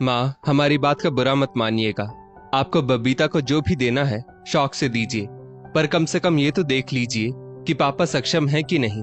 माँ, हमारी बात का बुरा मत मानिएगा। आपको बबीता को जो भी देना है शौक से दीजिए, पर कम से कम ये तो देख लीजिए कि पापा सक्षम हैं कि नहीं।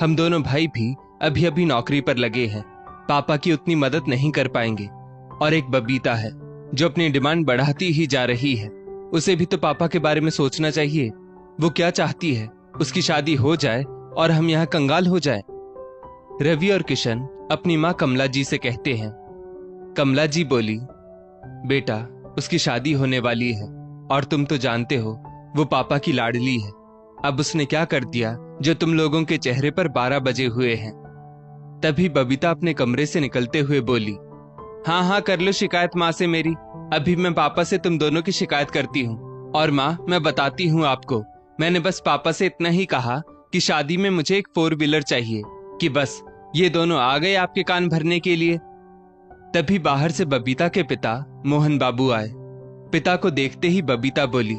हम दोनों भाई भी अभी अभी नौकरी पर लगे हैं, पापा की उतनी मदद नहीं कर पाएंगे। और एक बबीता है जो अपनी डिमांड बढ़ाती ही जा रही है, उसे भी तो पापा के बारे में सोचना चाहिए। वो क्या चाहती है, उसकी शादी हो जाए और हम यहाँ कंगाल हो जाए। रवि और किशन अपनी माँ कमला जी से कहते हैं। कमला जी बोली, बेटा, उसकी शादी होने वाली है और तुम तो जानते हो वो पापा की लाडली है। अब उसने क्या कर दिया जो तुम लोगों के चेहरे पर 12 बजे हुए हैं। तभी बबीता अपने कमरे से निकलते हुए बोली, हाँ हाँ, कर लो शिकायत माँ से मेरी। अभी मैं पापा से तुम दोनों की शिकायत करती हूँ। और माँ, मैं बताती हूँ आपको, मैंने बस पापा से इतना ही कहा कि शादी में मुझे एक 4 व्हीलर चाहिए, कि बस ये दोनों आ गए आपके कान भरने के लिए। तभी बाहर से बबीता के पिता मोहन बाबू आए। पिता को देखते ही बबीता बोली,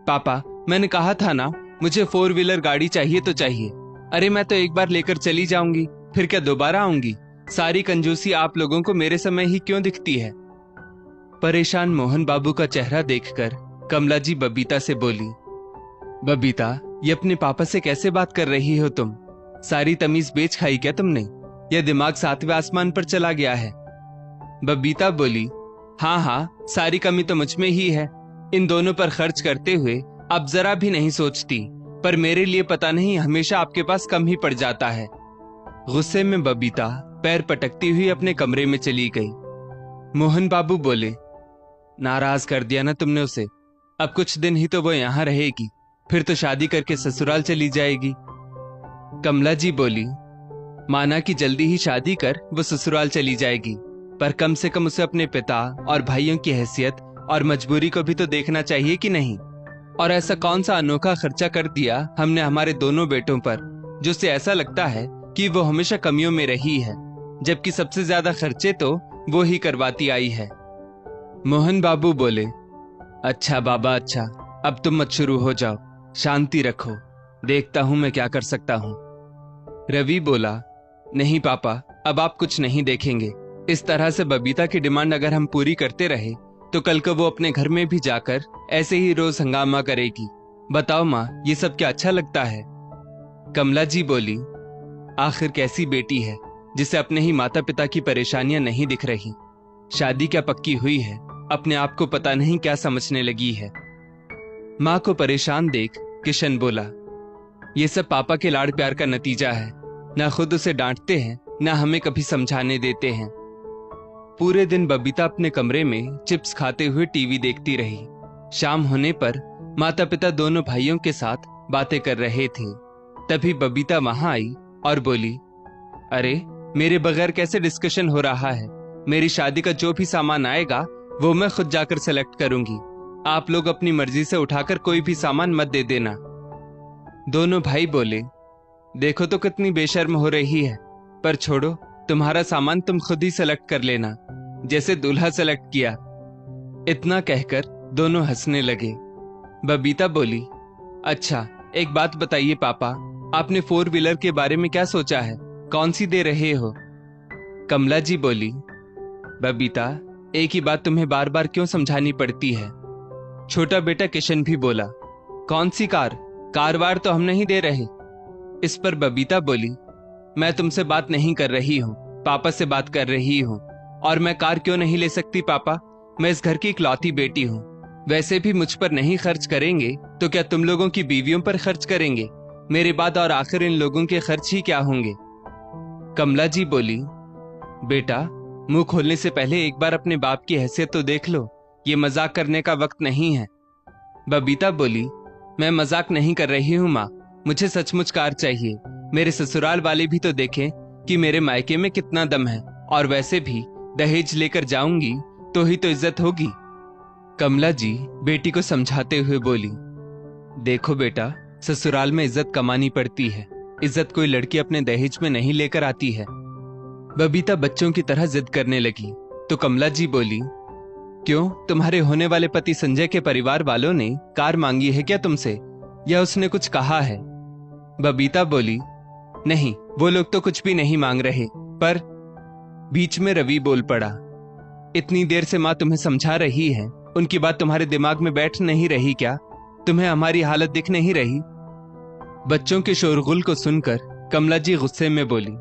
पापा, मैंने कहा था ना, मुझे 4 व्हीलर गाड़ी चाहिए तो चाहिए। अरे मैं तो एक बार लेकर चली जाऊंगी, फिर क्या दोबारा आऊंगी। सारी कंजूसी आप लोगों को मेरे समय ही क्यों दिखती है। परेशान मोहन बाबू का चेहरा देखकर कमला जी बबीता से बोली, बबीता, ये अपने पापा से कैसे बात कर रही हो तुम? सारी तमीज बेच खाई क्या तुमने, यह दिमाग 7वें आसमान पर चला गया है। बबीता बोली, हाँ हाँ, सारी कमी तो मुझ में ही है। इन दोनों पर खर्च करते हुए अब जरा भी नहीं सोचती, पर मेरे लिए पता नहीं हमेशा आपके पास कम ही पड़ जाता है। गुस्से में बबीता पैर पटकती हुई अपने कमरे में चली गई। मोहन बाबू बोले, नाराज कर दिया ना तुमने उसे। अब कुछ दिन ही तो वो यहाँ रहेगी, फिर तो शादी करके ससुराल चली जाएगी। कमला जी बोली, माना कि जल्दी ही शादी कर वो ससुराल चली जाएगी, पर कम से कम उसे अपने पिता और भाइयों की हैसियत और मजबूरी को भी तो देखना चाहिए कि नहीं। और ऐसा कौन सा अनोखा खर्चा कर दिया हमने हमारे दोनों बेटों पर, जो उसे ऐसा लगता है कि वो हमेशा कमियों में रही है, जबकि सबसे ज्यादा खर्चे तो वो ही करवाती आई है। मोहन बाबू बोले, अच्छा बाबा अच्छा, अब तुम मत शुरू हो जाओ, शांति रखो, देखता हूं मैं क्या कर सकता हूं। रवि बोला, नहीं पापा, अब आप कुछ नहीं देखेंगे। इस तरह से बबीता की डिमांड अगर हम पूरी करते रहे तो कल को वो अपने घर में भी जाकर ऐसे ही रोज हंगामा करेगी। बताओ माँ, ये सब क्या अच्छा लगता है। कमला जी बोली, आखिर कैसी बेटी है जिसे अपने ही माता पिता की परेशानियां नहीं दिख रही। शादी क्या पक्की हुई है, अपने आप को पता नहीं क्या समझने लगी है। माँ को परेशान देख किशन बोला, ये सब पापा के लाड़ प्यार का नतीजा है। ना खुद उसे डांटते हैं, ना हमें कभी समझाने देते हैं। पूरे दिन बबीता अपने कमरे में चिप्स खाते हुए टीवी देखती रही। शाम होने पर माता पिता दोनों भाइयों के साथ बातें कर रहे थे। तभी बबीता वहां आई और बोली, अरे मेरे बगैर कैसे डिस्कशन हो रहा है। मेरी शादी का जो भी सामान आएगा वो मैं खुद जाकर सेलेक्ट करूंगी। आप लोग अपनी मर्जी से उठाकर कोई भी सामान मत दे देना। दोनों भाई बोले, देखो तो कितनी बेशर्म हो रही है, पर छोड़ो, तुम्हारा सामान तुम खुद ही सेलेक्ट कर लेना, जैसे दूल्हा सेलेक्ट किया। इतना कहकर दोनों हंसने लगे। बबीता बोली, अच्छा एक बात बताइए पापा, आपने 4 व्हीलर के बारे में क्या सोचा है, कौन सी दे रहे हो। कमला जी बोली, बबीता, एक ही बात तुम्हें बार बार क्यों समझानी पड़ती है। छोटा बेटा किशन भी बोला, कौन सी कार, कार वार तो हम नहीं दे रहे। इस पर बबीता बोली, मैं तुमसे बात नहीं कर रही हूँ, पापा से बात कर रही हूँ। और मैं कार क्यों नहीं ले सकती पापा, मैं इस घर की इकलौती बेटी हूँ। वैसे भी मुझ पर नहीं खर्च करेंगे तो क्या तुम लोगों की बीवियों पर खर्च करेंगे। मेरे बाद और आखिर इन लोगों के खर्च ही क्या होंगे। कमला जी बोली, बेटा, मुंह खोलने से पहले एक बार अपने बाप की हैसियत तो देख लो, ये मजाक करने का वक्त नहीं है। बबीता बोली, मैं मजाक नहीं कर रही हूँ माँ, मुझे सचमुच कार चाहिए। मेरे ससुराल वाले भी तो देखें कि मेरे मायके में कितना दम है, और वैसे भी दहेज लेकर जाऊंगी तो ही तो इज्जत होगी। कमला जी बेटी को समझाते हुए बोली, देखो बेटा, ससुराल में इज्जत कमानी पड़ती है, इज्जत कोई लड़की अपने दहेज में नहीं लेकर आती है। बबीता बच्चों की तरह जिद करने लगी तो कमला जी बोली, क्यों, तुम्हारे होने वाले पति संजय के परिवार वालों ने कार मांगी है क्या तुमसे, या उसने कुछ कहा है। बबीता बोली, नहीं, वो लोग तो कुछ भी नहीं मांग रहे। पर बीच में रवि बोल पड़ा, इतनी देर से माँ तुम्हें समझा रही है, उनकी बात तुम्हारे दिमाग में बैठ नहीं रही क्या? तुम्हें हमारी हालत दिख नहीं रही? बच्चों के शोरगुल को सुनकर कमला जी गुस्से में बोली,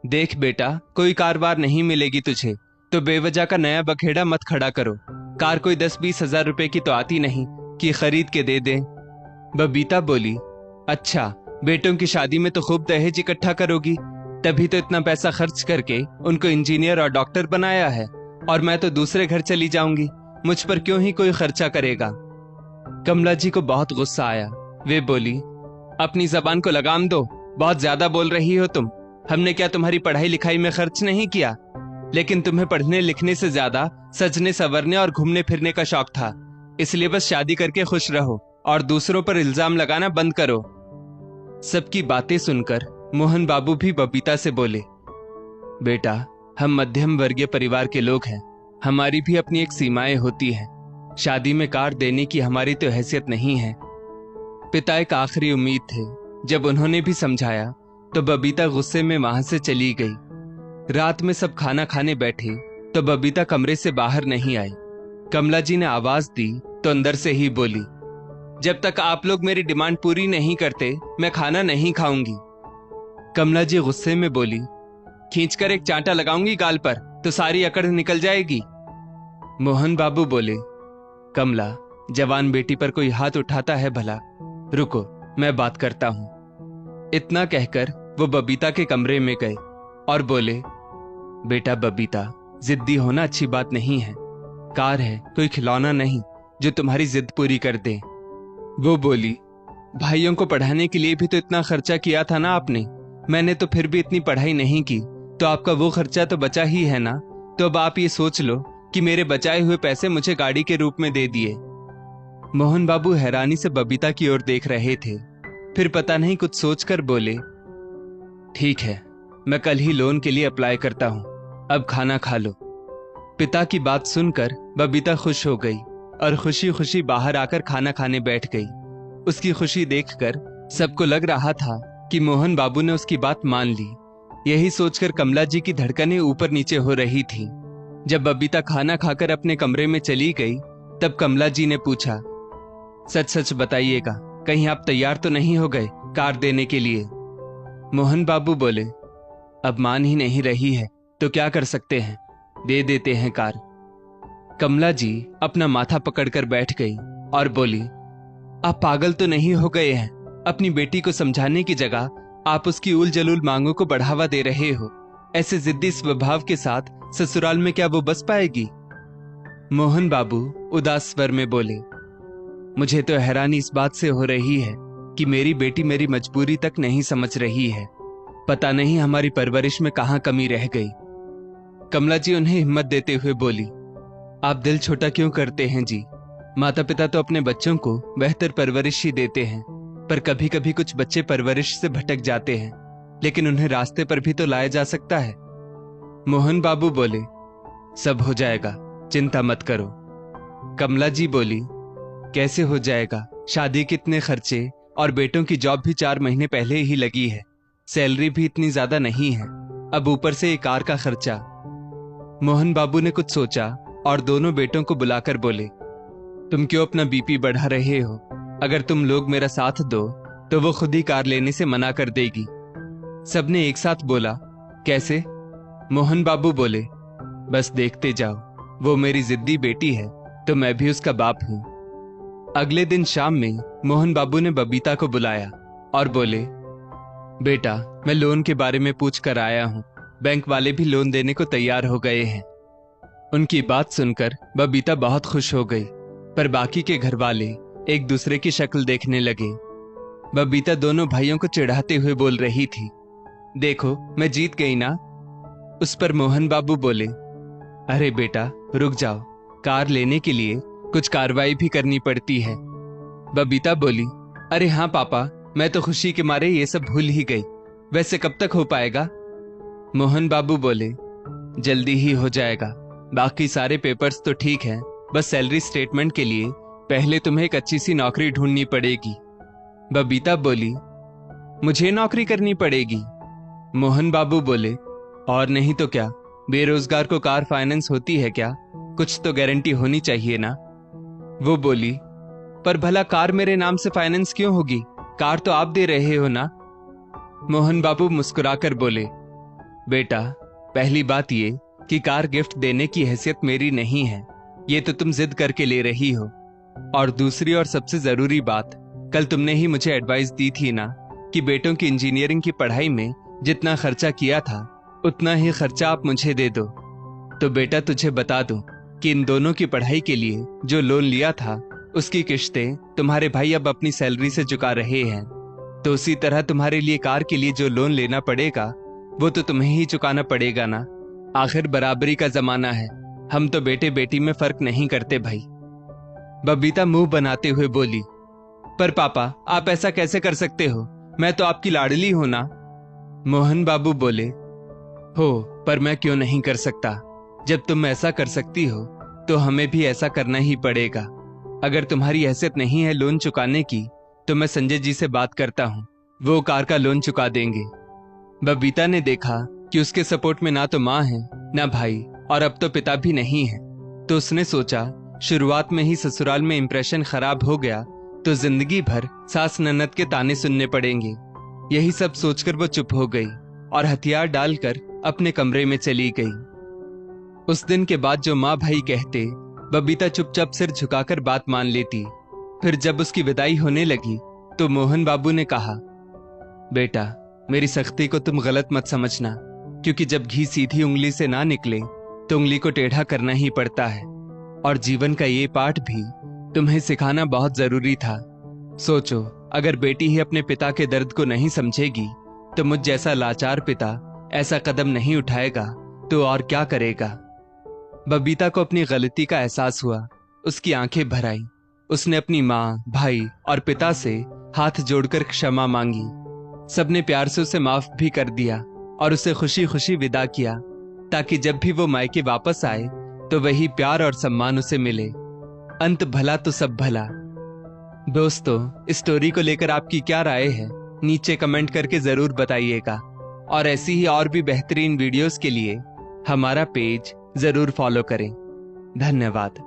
देख बेटा, कोई कार वार नहीं मिलेगी तुझे, तो बेवजह का नया बखेड़ा मत खड़ा करो। कार कोई 10-20 हजार रुपए की तो आती नहीं कि खरीद के दे दे। बबीता बोली, अच्छा, बेटों की शादी में तो खूब दहेज इकट्ठा करोगी, तभी तो इतना पैसा खर्च करके उनको इंजीनियर और डॉक्टर बनाया है, और मैं तो दूसरे घर चली जाऊंगी, मुझ पर क्यों ही कोई खर्चा करेगा। कमला जी को बहुत गुस्सा आया। वे बोली, अपनी जबान को लगाम दो, बहुत ज्यादा बोल रही हो तुम। हमने क्या तुम्हारी पढ़ाई लिखाई में खर्च नहीं किया? लेकिन तुम्हें पढ़ने लिखने से ज्यादा सजने संवरने और घूमने फिरने का शौक था, इसलिए बस शादी करके खुश रहो और दूसरों पर इल्जाम लगाना बंद करो। सबकी बातें सुनकर मोहन बाबू भी बबीता से बोले, बेटा, हम मध्यम वर्गीय परिवार के लोग हैं, हमारी भी अपनी एक सीमाएं होती हैं। शादी में कार देने की हमारी तो हैसियत नहीं है। पिता एक आखिरी उम्मीद थे। जब उन्होंने भी समझाया तो बबीता गुस्से में वहां से चली गई। रात में सब खाना खाने बैठे तो बबीता कमरे से बाहर नहीं आई। कमला जी ने आवाज दी तो अंदर से ही बोली, जब तक आप लोग मेरी डिमांड पूरी नहीं करते मैं खाना नहीं खाऊंगी। कमला जी गुस्से में बोली, खींचकर एक चांटा लगाऊंगी गाल पर तो सारी अकड़ निकल जाएगी। मोहन बाबू बोले, कमला, जवान बेटी पर कोई हाथ उठाता है भला? रुको, मैं बात करता हूं। इतना कहकर वो बबीता के कमरे में गए और बोले, बेटा बबीता, जिद्दी होना अच्छी बात नहीं है। कार है, कोई खिलौना नहीं जो तुम्हारी जिद पूरी कर दे। वो बोली, भाइयों को पढ़ाने के लिए भी तो इतना खर्चा किया था ना आपने, मैंने तो फिर भी इतनी पढ़ाई नहीं की, तो आपका वो खर्चा तो बचा ही है ना। तो अब आप ये सोच लो कि मेरे बचाए हुए पैसे मुझे गाड़ी के रूप में दे दिए। मोहन बाबू हैरानी से बबीता की ओर देख रहे थे, फिर पता नहीं कुछ सोचकर बोले, ठीक है, मैं कल ही लोन के लिए अप्लाई करता हूं, अब खाना खा लो। पिता की बात सुनकर बबीता खुश हो गई और खुशी खुशी बाहर आकर खाना खाने बैठ गई। उसकी खुशी देखकर सबको लग रहा था कि मोहन बाबू ने उसकी बात मान ली। यही सोचकर कमला जी की धड़कनें ऊपर नीचे हो रही थी। जब बबीता खाना खाकर अपने कमरे में चली गई तब कमला जी ने पूछा, सच सच बताइएगा, कहीं आप तैयार तो नहीं हो गए कार देने के लिए? मोहन बाबू बोले, अब मान ही नहीं रही है तो क्या कर सकते हैं, दे देते हैं कार। कमला जी अपना माथा पकड़कर बैठ गई और बोली, आप पागल तो नहीं हो गए हैं? अपनी बेटी को समझाने की जगह आप उसकी उल जलूल मांगों को बढ़ावा दे रहे हो। ऐसे जिद्दी स्वभाव के साथ ससुराल में क्या वो बस पाएगी? मोहन बाबू उदास स्वर में बोले, मुझे तो हैरानी इस बात से हो रही है कि मेरी बेटी मेरी मजबूरी तक नहीं समझ रही है। पता नहीं हमारी परवरिश में कहां कमी रह गई। कमला जी उन्हें हिम्मत देते हुए बोली, आप दिल छोटा क्यों करते हैं जी? माता पिता तो अपने बच्चों को बेहतर परवरिश ही देते हैं, पर कभी कभी कुछ बच्चे परवरिश से भटक जाते हैं, लेकिन उन्हें रास्ते पर भी तो लाया जा सकता है। मोहन बाबू बोले, सब हो जाएगा, चिंता मत करो। कमला जी बोली, कैसे हो जाएगा? शादी के इतने खर्चे और बेटों की जॉब भी 4 महीने पहले ही लगी है, सैलरी भी इतनी ज्यादा नहीं है, अब ऊपर से एक कार का खर्चा। मोहन बाबू ने कुछ सोचा और दोनों बेटों को बुलाकर बोले, तुम क्यों अपना बीपी बढ़ा रहे हो? अगर तुम लोग मेरा साथ दो तो वो खुद ही कार लेने से मना कर देगी। सबने एक साथ बोला, कैसे? मोहन बाबू बोले, बस देखते जाओ, वो मेरी जिद्दी बेटी है तो मैं भी उसका बाप हूं। अगले दिन शाम में मोहन बाबू ने बबीता को बुलाया और बोले, बेटा, मैं लोन के बारे में पूछ कर आया हूं, बैंक वाले भी लोन देने को तैयार हो गए हैं। उनकी बात सुनकर बबीता बहुत खुश हो गई, पर बाकी के घर वाले एक दूसरे की शक्ल देखने लगे। बबीता दोनों भाइयों को चिढ़ाते हुए बोल रही थी, देखो मैं जीत गई ना। उस पर मोहन बाबू बोले, अरे बेटा रुक जाओ, कार लेने के लिए कुछ कार्रवाई भी करनी पड़ती है। बबीता बोली, अरे हाँ पापा, मैं तो खुशी के मारे ये सब भूल ही गई, वैसे कब तक हो पाएगा? मोहन बाबू बोले, जल्दी ही हो जाएगा, बाकी सारे पेपर्स तो ठीक हैं, बस सैलरी स्टेटमेंट के लिए पहले तुम्हें एक अच्छी सी नौकरी ढूंढनी पड़ेगी। बबीता बोली, मुझे नौकरी करनी पड़ेगी? मोहन बाबू बोले, और नहीं तो क्या, बेरोजगार को कार फाइनेंस होती है क्या? कुछ तो गारंटी होनी चाहिए ना। वो बोली, पर भला कार मेरे नाम से फाइनेंस क्यों होगी? कार तो आप दे रहे हो ना। मोहन बाबू मुस्कुराकर बोले, बेटा, पहली बात ये कि कार गिफ्ट देने की हैसियत मेरी नहीं है, ये तो तुम जिद करके ले रही हो। और दूसरी और सबसे जरूरी बात, कल तुमने ही मुझे एडवाइस दी थी ना कि बेटों की इंजीनियरिंग की पढ़ाई में जितना खर्चा किया था उतना ही खर्चा आप मुझे दे दो। तो बेटा तुझे बता दूं कि इन दोनों की पढ़ाई के लिए जो लोन लिया था उसकी किश्तें तुम्हारे भाई अब अपनी सैलरी से चुका रहे हैं। तो उसी तरह तुम्हारे लिए कार के लिए जो लोन लेना पड़ेगा वो तो तुम्हें ही चुकाना पड़ेगा ना। आखिर बराबरी का जमाना है, हम तो बेटे बेटी में फर्क नहीं करते भाई। बबीता मुंह बनाते हुए बोली, पर पापा आप ऐसा कैसे कर सकते हो? मैं तो आपकी लाडली हूं ना। मोहन बाबू बोले, हो, पर मैं क्यों नहीं कर सकता? जब तुम ऐसा कर सकती हो तो हमें भी ऐसा करना ही पड़ेगा। अगर तुम्हारी हैसियत नहीं है लोन चुकाने की तो मैं संजय जी से बात करता हूँ, वो कार का लोन चुका देंगे। बबीता ने देखा कि उसके सपोर्ट में ना तो माँ है ना भाई और अब तो पिता भी नहीं है, तो उसने सोचा शुरुआत में ही ससुराल में इंप्रेशन खराब हो गया तो जिंदगी भर सास ननद के ताने सुनने पड़ेंगे। यही सब सोचकर वो चुप हो गई और हथियार डालकर अपने कमरे में चली गई। उस दिन के बाद जो माँ भाई कहते बबीता चुपचाप सिर झुकाकर बात मान लेती। फिर जब उसकी विदाई होने लगी तो मोहन बाबू ने कहा, बेटा, मेरी सख्ती को तुम गलत मत समझना, क्योंकि जब घी सीधी उंगली से ना निकले तो उंगली को टेढ़ा करना ही पड़ता है। और जीवन का ये पाठ भी तुम्हें सिखाना बहुत जरूरी था। सोचो, अगर बेटी ही अपने पिता के दर्द को नहीं समझेगी तो मुझ जैसा लाचार पिता ऐसा कदम नहीं उठाएगा तो और क्या करेगा। बबीता को अपनी गलती का एहसास हुआ, उसकी आंखें भर आई। उसने अपनी माँ, भाई और पिता से हाथ जोड़कर क्षमा मांगी। सबने प्यार से उसे माफ भी कर दिया और उसे खुशी खुशी विदा किया, ताकि जब भी वो मायके वापस आए तो वही प्यार और सम्मान उसे मिले। अंत भला तो सब भला। दोस्तों, इस स्टोरी को लेकर आपकी क्या राय है? नीचे कमेंट करके जरूर बताइएगा। और ऐसी ही और भी बेहतरीन वीडियोस के लिए हमारा पेज जरूर फॉलो करें। धन्यवाद।